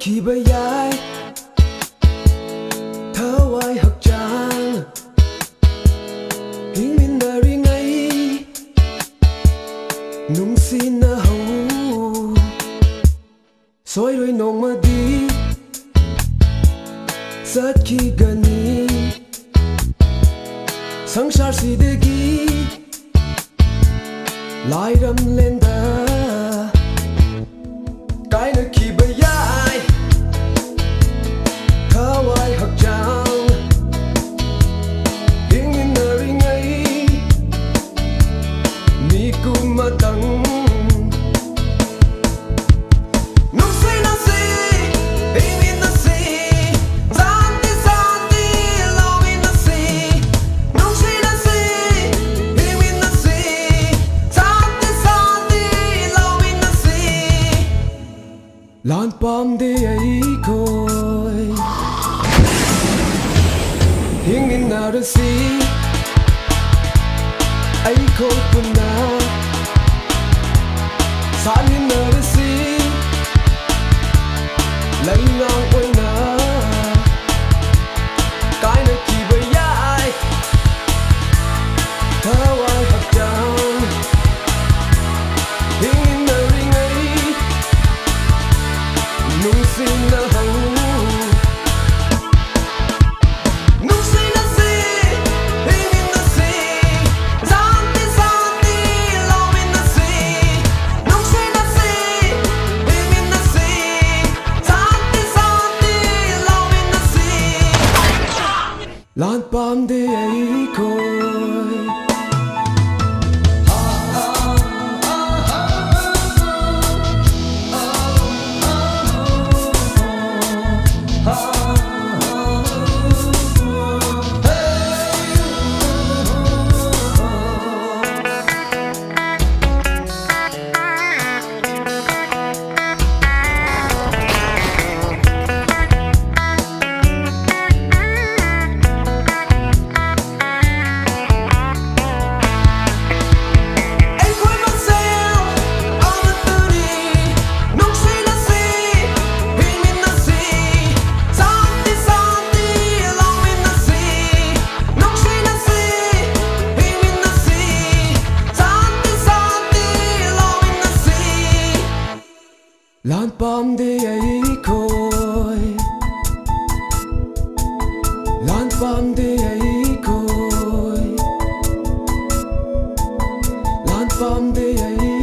khi bay ai thơ ai học trang hình min na ri ngay nung xin na hậu soi đôi nong mà đi rất khi gần đi sáng sar si de gi lại đâm lên ta cái nơi khi bay ai thơ ai học trang hình min na ri ngay mi cùng mà tăng lan pam de ai koi hing in na de si ai ko puna san in na de si lai ngang oi na cái nơi khi bay ai thơ ai học trang hing in na ri ngay nung xin na hậu nung xin na si hình in na si gian ti lâu in na si nung xin na si hình in na si gian ti lâu in na si lan pam de ai koi lan pam de ai koi lan pam de ai koi lan pam de ai